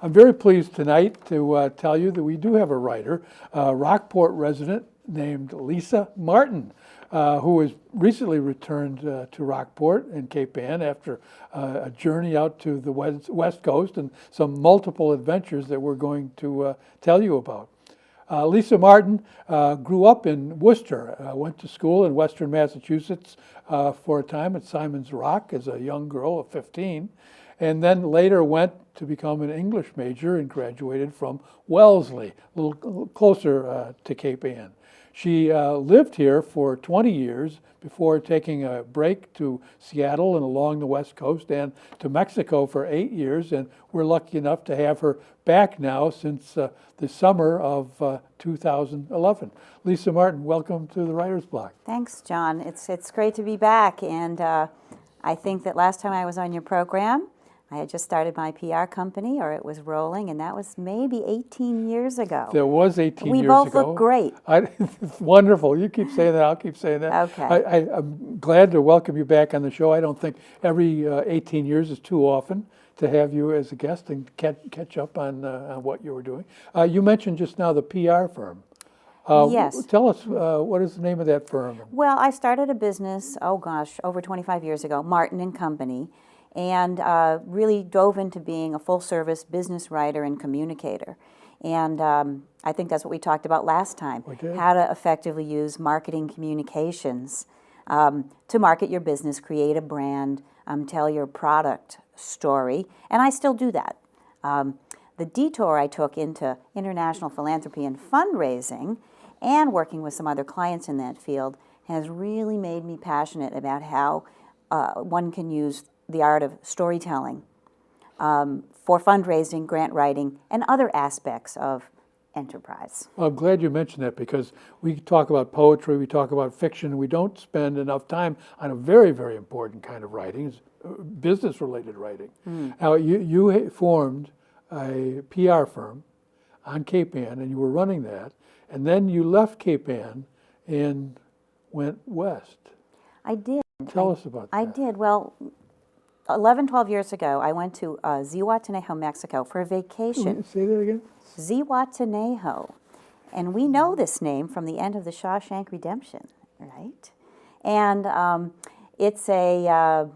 I'm very pleased tonight to tell you that we do have a writer, a Rockport resident named Lisa Martin, who has recently returned to Rockport and Cape Ann after a journey out to the West Coast and some multiple adventures that we're going to tell you about. Lisa Martin grew up in Worcester, went to school in Western Massachusetts for a time at Simon's Rock as a young girl of 15, and then later went to become an English major and graduated from Wellesley, a little closer to Cape Ann. She lived here for 20 years before taking a break to Seattle and along the West Coast and to Mexico for 8 years, and we're lucky enough to have her back now since the summer of 2011. Lisa Martin, welcome to the Writer's Block. Thanks, John. It's great to be back, and I think that last time I was on your program, I had just started my PR company, or it was rolling, and that was maybe 18 years ago. That was 18 years ago. We both look great. It's wonderful. You keep saying that, I'll keep saying that. Okay. I'm glad to welcome you back on the show. I don't think every 18 years is too often to have you as a guest and catch up on what you were doing. You mentioned just now the PR firm. Yes. Tell us, what is the name of that firm? Well, I started a business, over 25 years ago, Martin and Company, and really dove into being a full-service business writer and communicator. And I think that's what we talked about last time, how to effectively use marketing communications to market your business, create a brand, tell your product story, and I still do that. The detour I took into international philanthropy and fundraising and working with some other clients in that field has really made me passionate about how one can use the art of storytelling for fundraising, grant writing, and other aspects of enterprise. Well, I'm glad you mentioned that because we talk about poetry, we talk about fiction, and we don't spend enough time on a very, very important kind of writing, business-related writing. Now, you formed a PR firm on Cape Ann, and you were running that, and then you left Cape Ann and went west. I did. Tell us about that. I did. Well, 11, 12 years ago, I went to Zihuatanejo, Mexico for a vacation. Say that again? Zihuatanejo. And we know this name from the end of the Shawshank Redemption, right? And it's a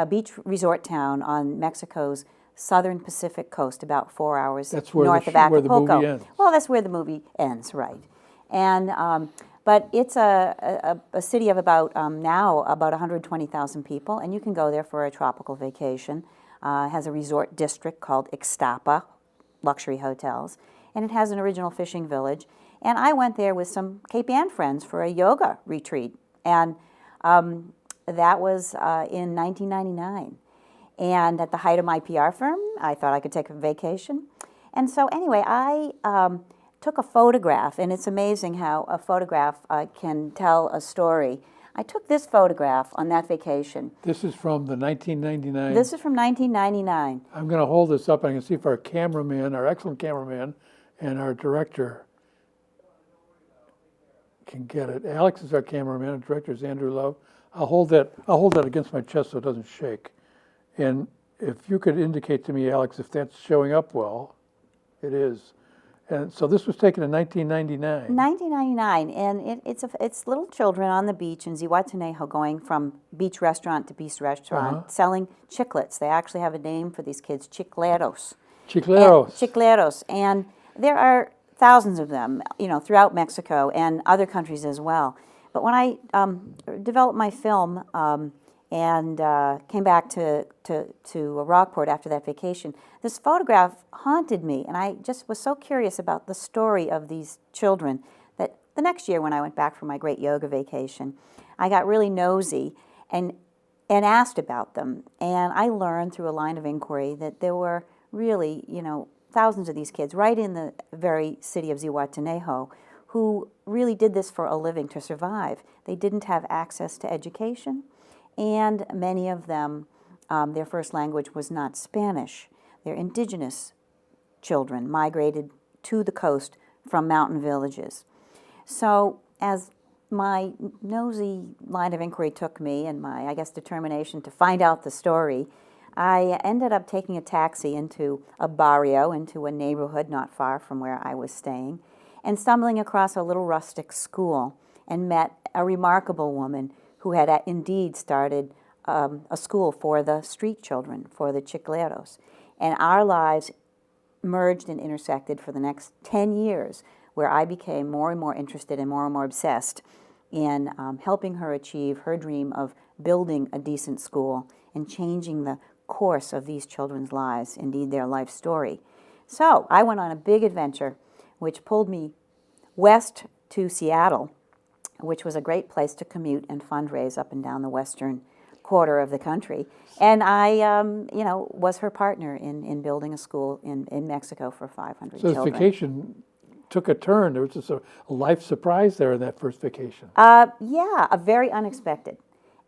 beach resort town on Mexico's southern Pacific coast, about 4 hours north of Acapulco. Where the movie ends. Well, that's where the movie ends, right. And but it's a city of about 120,000 people, and you can go there for a tropical vacation. It has a resort district called Ixtapa, luxury hotels, and it has an original fishing village. And I went there with some Cape Ann friends for a yoga retreat, and that was in 1999. And at the height of my PR firm, I thought I could take a vacation. And so anyway, I took a photograph, and it's amazing how a photograph can tell a story. I took this photograph on that vacation. This is from the 1999? This is from 1999. I'm going to hold this up. I can see if our cameraman, our excellent cameraman, and our director can get it. Alex is our cameraman. Our director is Andrew Love. I'll hold that against my chest so it doesn't shake. And if you could indicate to me, Alex, if that's showing up well, it is. And so this was taken in 1999. 1999, and it's little children on the beach in Zihuatanejo going from beach restaurant to beach restaurant, selling chiclets. They actually have a name for these kids, chicleros. Chicleros. And there are thousands of them, throughout Mexico and other countries as well. But when I developed my film and came back to Rockport after that vacation, this photograph haunted me, and I just was so curious about the story of these children that the next year when I went back for my great yoga vacation, I got really nosy and asked about them. And I learned through a line of inquiry that there were really, thousands of these kids right in the very city of Zihuatanejo who really did this for a living to survive. They didn't have access to education, and many of them, their first language was not Spanish. They're indigenous children migrated to the coast from mountain villages. So as my nosy line of inquiry took me and my, determination to find out the story, I ended up taking a taxi into a barrio, into a neighborhood not far from where I was staying, and stumbling across a little rustic school and met a remarkable woman who had indeed started a school for the street children, for the chicleros. And our lives merged and intersected for the next 10 years, where I became more and more interested and more obsessed in helping her achieve her dream of building a decent school and changing the course of these children's lives, indeed their life story. So I went on a big adventure, which pulled me west to Seattle, which was a great place to commute and fundraise up and down the western quarter of the country. And I, was her partner in building a school in Mexico for 500 So children. this vacation took a turn. There was just a life surprise there in that first vacation. Yeah, a very unexpected.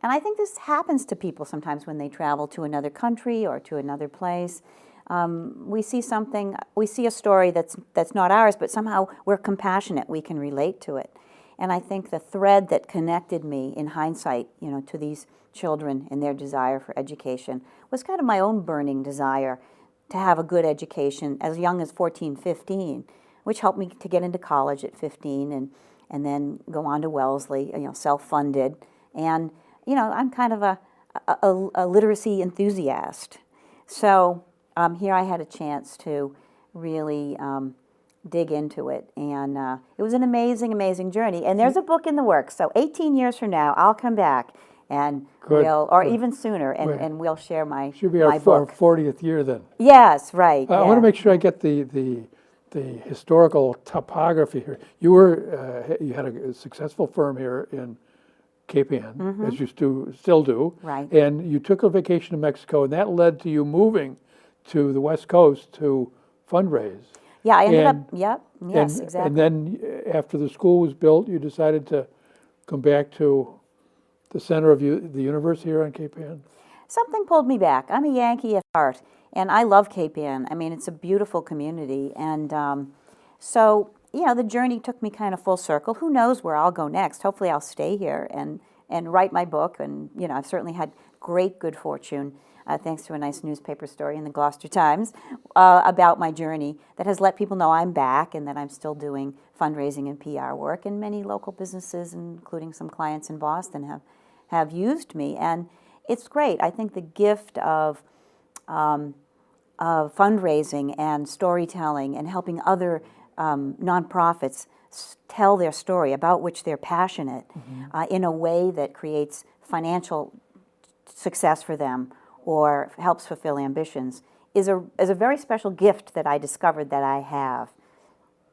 And I think this happens to people sometimes when they travel to another country or to another place. We see a story that's not ours, but somehow we're compassionate, we can relate to it. And I think the thread that connected me in hindsight, to these children and their desire for education was kind of my own burning desire to have a good education as young as 14, 15, which helped me to get into college at 15 and then go on to Wellesley, self-funded. And, I'm kind of a literacy enthusiast. So here I had a chance to really dig into it. And it was an amazing, amazing journey. And there's a book in the works. So 18 years from now, I'll come back and even sooner, and we'll share my Should be my our book. 40th year then. Yes, right. I want to make sure I get the historical topography here. You had a successful firm here in Cape Ann, as you still do. Right. And you took a vacation to Mexico, and that led to you moving to the West Coast to fundraise. Yeah, I ended up, yes, And exactly. then after the school was built, you decided to come back to the center of the universe here on Cape Ann? Something pulled me back. I'm a Yankee at heart, and I love Cape Ann. I mean, it's a beautiful community. And so, the journey took me kind of full circle. Who knows where I'll go next? Hopefully I'll stay here and write my book. And, I've certainly had great good fortune, thanks to a nice newspaper story in the Gloucester Times, about my journey that has let people know I'm back and that I'm still doing fundraising and PR work. And many local businesses, including some clients in Boston, have used me. And it's great. I think the gift of fundraising and storytelling and helping other nonprofits tell their story about which they're passionate in a way that creates financial success for them or helps fulfill ambitions is a very special gift that I discovered that I have.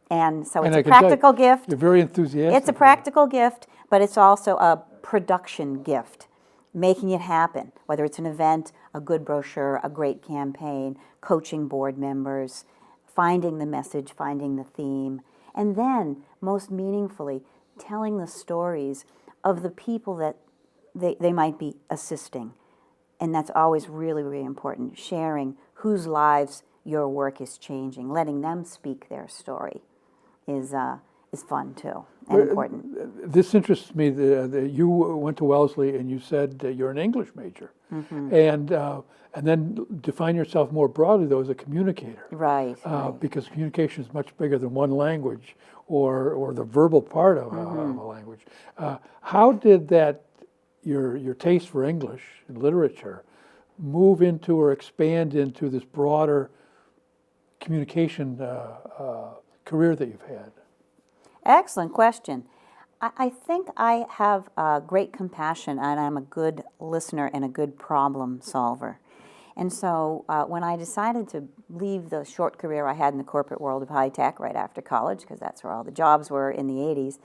And so it's a practical gift. You're very enthusiastic. It's a practical gift, but it's also a production gift, making it happen, whether it's an event, a good brochure, a great campaign, coaching board members, finding the message, finding the theme, and then, most meaningfully, telling the stories of the people that they might be assisting. And that's always really, really important, sharing whose lives your work is changing, letting them speak their story is fun too and important. This interests me. You went to Wellesley and you said you're an English major, and then define yourself more broadly though as a communicator. Right. Because communication is much bigger than one language or the verbal part of a language. How did your taste for English and literature move into or expand into this broader communication career that you've had? Excellent question. I think I have great compassion and I'm a good listener and a good problem solver. And so when I decided to leave the short career I had in the corporate world of high tech right after college, because that's where all the jobs were in the 80s,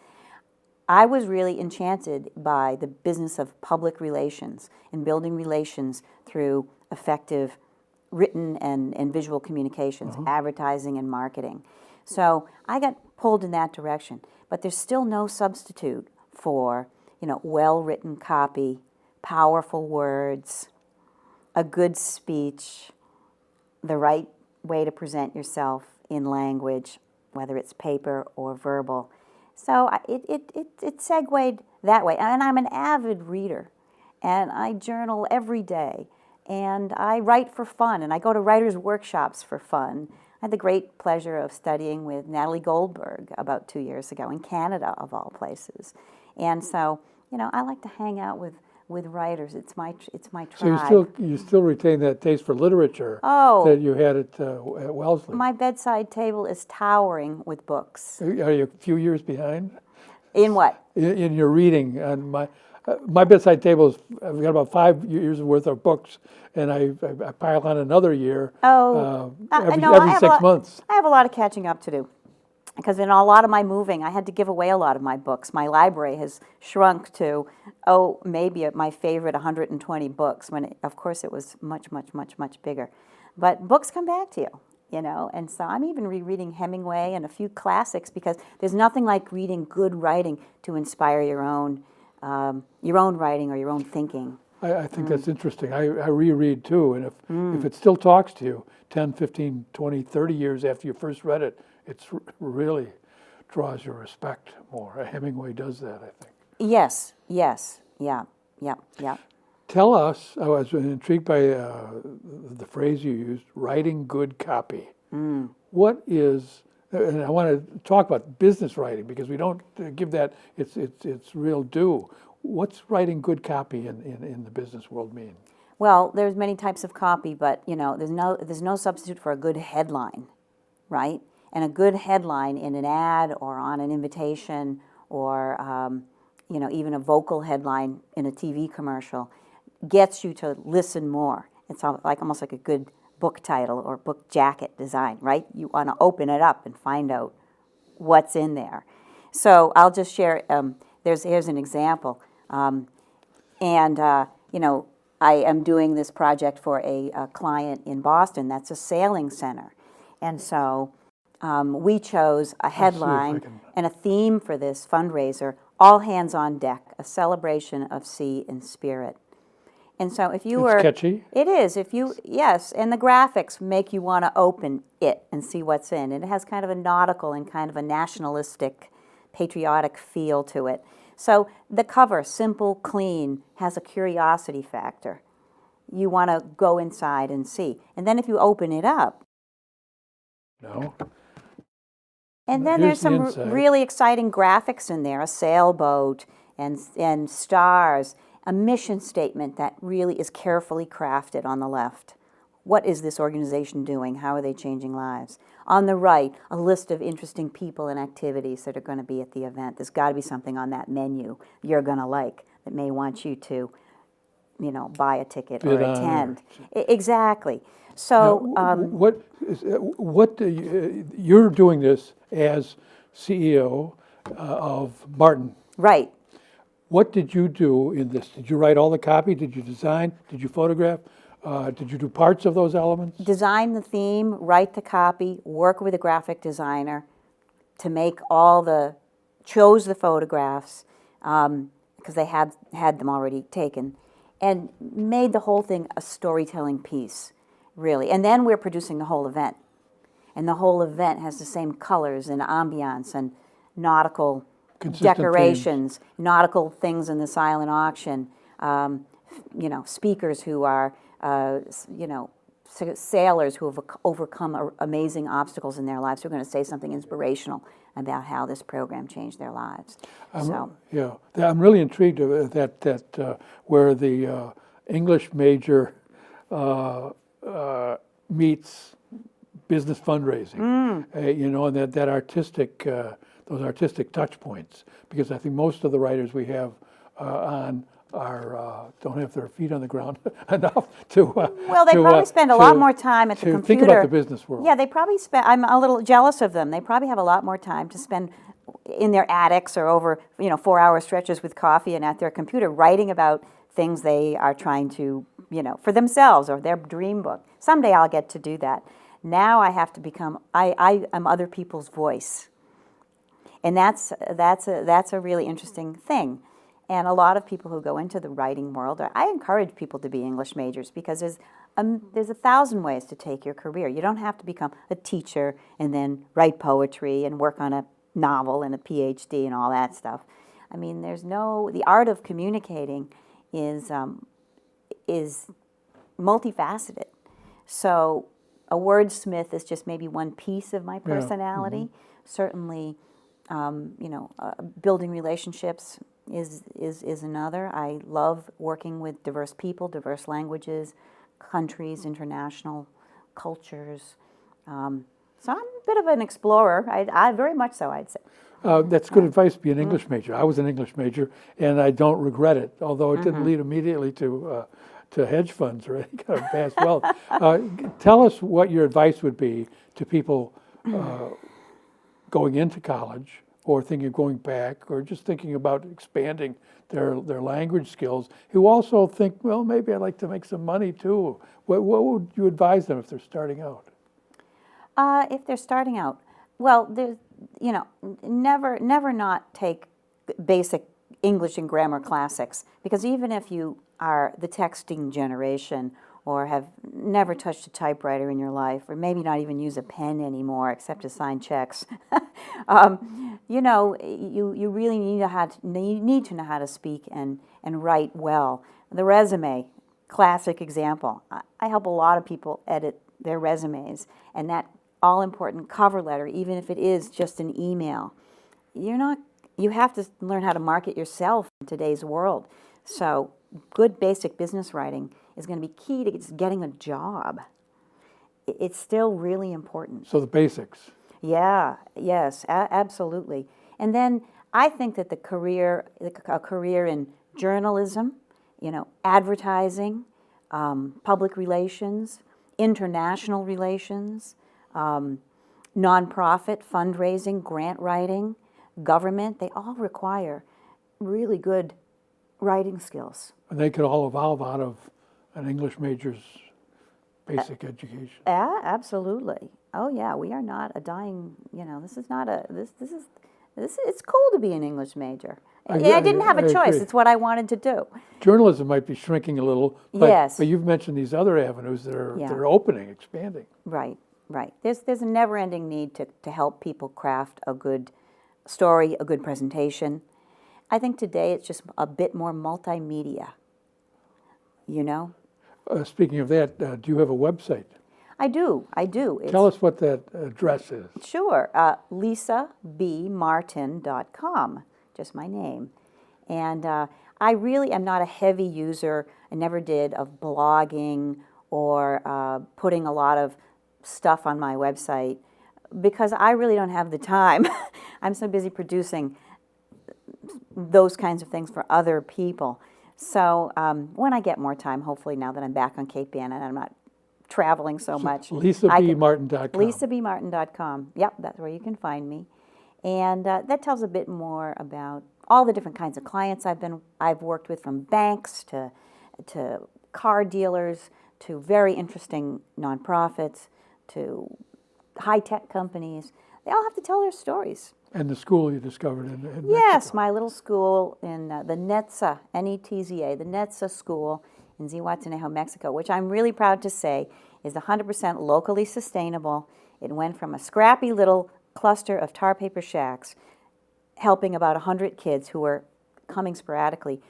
I was really enchanted by the business of public relations and building relations through effective written and visual communications, advertising and marketing. So I got pulled in that direction. But there's still no substitute for, well-written copy, powerful words, a good speech, the right way to present yourself in language, whether it's paper or verbal. So it segued that way. And I'm an avid reader, and I journal every day. and I write for fun, and I go to writers' workshops for fun. I had the great pleasure of studying with Natalie Goldberg about 2 years ago in Canada, of all places. And so, I like to hang out with writers. It's my tribe. So you still retain that taste for literature that you had at Wellesley. My bedside table is towering with books. Are you a few years behind? In what? In your reading. And my bedside table is, I've got about 5 years worth of books, and I pile on another year every 6 months. I have a lot of catching up to do. Because in a lot of my moving, I had to give away a lot of my books. My library has shrunk to, maybe my favorite 120 books, when, of course, it was much, much, much, much bigger. But books come back to you, and so I'm even rereading Hemingway and a few classics, because there's nothing like reading good writing to inspire your own writing or your own thinking. I think that's interesting. I reread too, and if it still talks to you 10, 15, 20, 30 years after you first read it, it really draws your respect more. Hemingway does that, I think. Yes, yeah. Tell us, I was intrigued by the phrase you used, writing good copy. What is, and I want to talk about business writing, because we don't give that its real due. What's writing good copy in the business world mean? Well, there's many types of copy, but there's no substitute for a good headline, right? And a good headline in an ad or on an invitation, or even a vocal headline in a TV commercial, gets you to listen more. It's almost like a good book title or book jacket design, right? You want to open it up and find out what's in there. So I'll just share. Here's an example, I am doing this project for a client in Boston that's a sailing center, and so we chose a headline and a theme for this fundraiser: all hands on deck, a celebration of sea and spirit. And so if you It's catchy. It is. Yes, and the graphics make you want to open it and see what's in. And it has kind of a nautical and kind of a nationalistic, patriotic feel to it. So the cover, simple, clean, has a curiosity factor. You want to go inside and see. And then if you open it up, and then there's some really exciting graphics in there: a sailboat and stars, a mission statement that really is carefully crafted on the left. What is this organization doing? How are they changing lives? On the right, a list of interesting people and activities that are going to be at the event. There's got to be something on that menu you're going to like that may want you to, buy a ticket or attend. Exactly. So, you're doing this as CEO of Martin. Right. What did you do in this? Did you write all the copy? Did you design? Did you photograph? Did you do parts of those elements? Design the theme, write the copy, work with a graphic designer to make chose the photographs, because they had them already taken, and made the whole thing a storytelling piece, really. And then we're producing the whole event. And the whole event has the same colors and ambiance and nautical decorations, nautical things in the silent auction, speakers who are, sailors who have overcome amazing obstacles in their lives, who are going to say something inspirational about how this program changed their lives. I'm really intrigued that where the English major meets business fundraising, and that artistic. Those artistic touch points, because I think most of the writers we have on don't have their feet on the ground enough to. Well, they probably spend a lot more time at the computer. Think about the business world. Yeah, they probably spend. I'm a little jealous of them. They probably have a lot more time to spend in their attics or over 4-hour stretches with coffee and at their computer writing about things they are trying to for themselves or their dream book. Someday I'll get to do that. Now I have to become. I am other people's voice. And that's a really interesting thing. And a lot of people who go into the writing world, I encourage people to be English majors, because there's 1,000 ways to take your career. You don't have to become a teacher and then write poetry and work on a novel and a PhD and all that stuff. I mean, the art of communicating is multifaceted. So a wordsmith is just maybe one piece of my personality. Certainly, building relationships is another. I love working with diverse people, diverse languages, countries, international cultures. So I'm a bit of an explorer. I very much so, I'd say. That's good advice to be an English major. I was an English major, and I don't regret it, although it didn't lead immediately to hedge funds or any kind of vast wealth. Tell us what your advice would be to people going into college or thinking of going back or just thinking about expanding their language skills, who also think, well, maybe I'd like to make some money too. What would you advise them if they're starting out? If they're starting out, well, there's, never not take basic English and grammar classics, because even if you are the texting generation or have never touched a typewriter in your life, or maybe not even use a pen anymore except to sign checks, you really need to know how to speak and write well. The resume, classic example. I help a lot of people edit their resumes, and that all-important cover letter, even if it is just an email, you have to learn how to market yourself in today's world. So good basic business writing is going to be key to just getting a job. It's still really important. So the basics. Yeah, yes, absolutely. And then I think that a career in journalism, advertising, public relations, international relations, nonprofit, fundraising, grant writing, government, they all require really good writing skills. And they could all evolve out of an English major's basic education. Yeah, absolutely. Oh yeah, we are not a dying, this is not a, it's cool to be an English major. I didn't have a choice. Agree. It's what I wanted to do. Journalism might be shrinking a little, but, yes. But you've mentioned these other avenues that are opening, expanding. Right. There's a never-ending need to help people craft a good story, a good presentation. I think today it's just a bit more multimedia, Speaking of that, do you have a website? I do. Tell us what that address is. Sure. lisabmartin.com, just my name. And I really am not a heavy user, I never did, of blogging or putting a lot of stuff on my website, because I really don't have the time. I'm so busy producing those kinds of things for other people. So when I get more time, hopefully now that I'm back on Cape Ann and I'm not traveling so much. lisabmartin.com. lisabmartin.com. Yep, that's where you can find me. And that tells a bit more about all the different kinds of clients I've worked with, from banks to car dealers to very interesting nonprofits to high-tech companies. They all have to tell their stories. And the school you discovered in Yes, Mexico. my little school in the NETZA, N-E-T-Z-A, the NETZA school in Zihuatanejo, Mexico, which I'm really proud to say is 100% locally sustainable. It went from a scrappy little cluster of tar paper shacks, helping about 100 kids who were coming sporadically,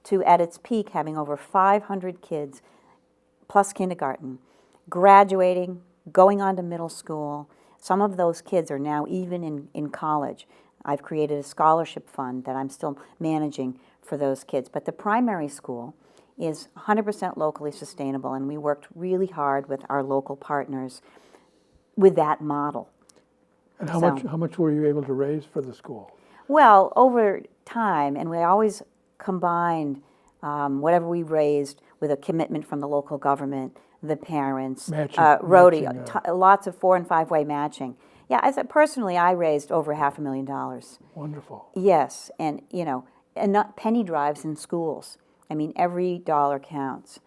to, at its peak, having over 500 kids, plus kindergarten, graduating, going on to middle school. Some of those kids are now even in college. I've created a scholarship fund that I'm still managing for those kids. But the primary school is 100% locally sustainable, and we worked really hard with our local partners with that model. And how much were you able to raise for the school? Well, over time, and we always combined whatever we raised with a commitment from the local government, the parents, Rotary, lots of 4- and 5-way matching. Yeah, personally, I raised over $500,000. Wonderful. Yes, and and not penny drives in schools. I mean, every dollar counts.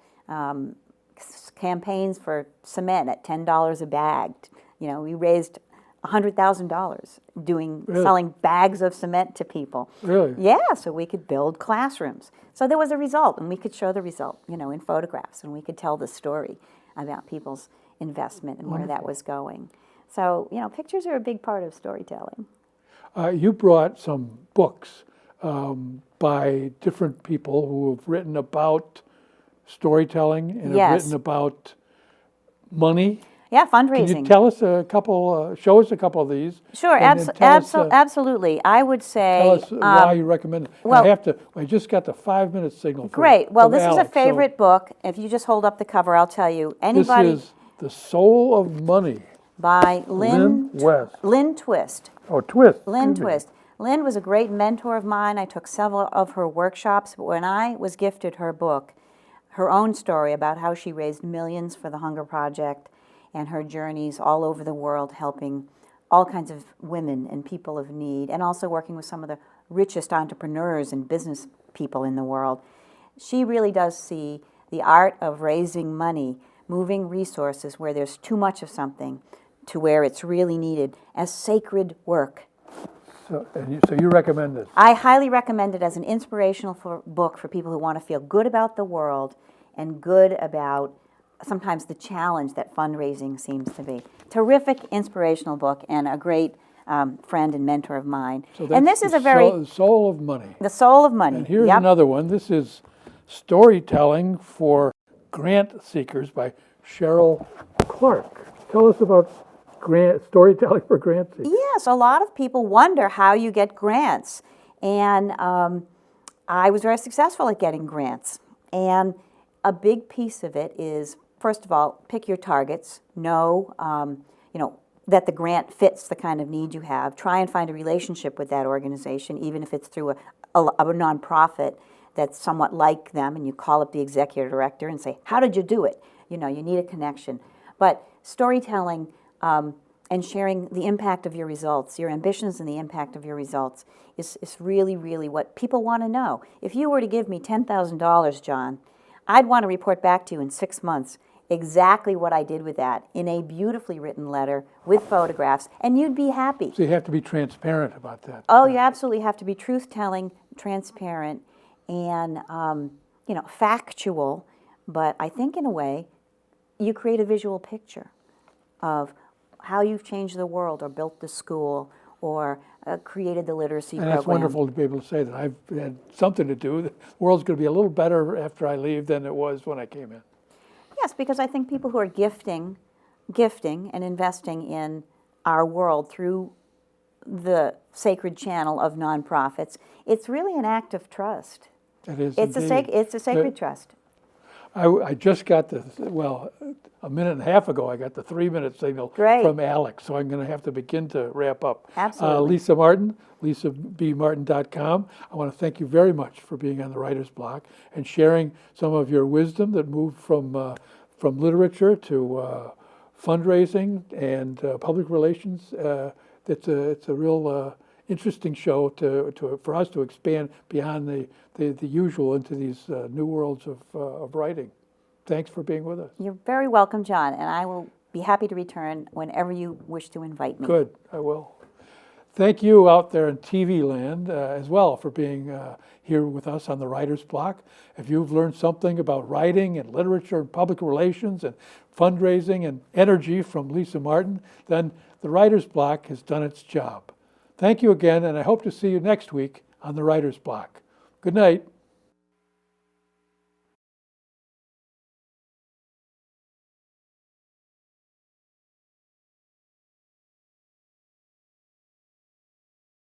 Campaigns for cement at $10 a bag. We raised $100,000 selling bags of cement to people. Really? Yeah, so we could build classrooms. So there was a result, and we could show the result, in photographs, and we could tell the story about people's investment and where that was going. So, pictures are a big part of storytelling. You brought some books by different people who have written about storytelling and have Yes. written about money. Yeah, Can fundraising. you tell us a couple, show us a couple of these? Sure, and then tell us, absolutely. I would say. Tell us why you recommend it. And well- I just got the 5-minute signal Great. Well, from this is a Alex, so favorite book. If you just hold up the cover, I'll tell you. This Anybody is The Soul of Money. by Lynn West. Lynn Twist. Oh, Twist. Lynn excuse me. Twist. Lynn was a great mentor of mine. I took several of her workshops. But when I was gifted her book, her own story about how she raised millions for the Hunger Project and her journeys all over the world helping all kinds of women and people of need, and also working with some of the richest entrepreneurs and business people in the world. She really does see the art of raising money, moving resources where there's too much of something to where it's really needed as sacred work. So you recommend this? I highly recommend it as an inspirational book for people who want to feel good about the world and good about sometimes the challenge that fundraising seems to be. Terrific inspirational book and a great friend and mentor of mine. So And this that's is a very, The Soul of Money. the soul of money. And here's Yep. another one. This is Storytelling for Grant Seekers by Cheryl Clark. Tell us about storytelling for grant seekers. Yes, a lot of people wonder how you get grants. And I was very successful at getting grants. And a big piece of it is, first of all, pick your targets. Know, that the grant fits the kind of need you have. Try and find a relationship with that organization, even if it's through a nonprofit that's somewhat like them, and you call up the executive director and say, how did you do it? You need a connection. But storytelling and sharing the impact of your results, your ambitions and the impact of your results is really, really what people want to know. If you were to give me $10,000, John, I'd want to report back to you in 6 months exactly what I did with that in a beautifully written letter with photographs, and you'd be happy. So you have to be transparent about that. Oh, you absolutely have to be truth-telling, transparent, and factual. But I think in a way, you create a visual picture of how you've changed the world, or built the school, or created the literacy And program. that's wonderful to be able to say that I've had something to do. The world's going to be a little better after I leave than it was when I came in. Yes, because I think people who are gifting and investing in our world through the sacred channel of nonprofits, it's really an act of trust. It is It's indeed. a sacred trust. I just got a minute and a half ago, I got the 3-minute signal Great. from Alex, so I'm going to have to begin to wrap up. Absolutely. Lisa Martin, lisabmartin.com. I want to thank you very much for being on the Writer's Block and sharing some of your wisdom that moved from literature to fundraising and public relations. It's a real interesting show for us to expand beyond the usual into these new worlds of writing. Thanks for being with us. You're very welcome, John, and I will be happy to return whenever you wish to invite me. Good, I will. Thank you out there in TV land as well for being here with us on the Writer's Block. If you've learned something about writing and literature and public relations and fundraising and energy from Lisa Martin, then the Writer's Block has done its job. Thank you again, and I hope to see you next week on the Writer's Block. Good night.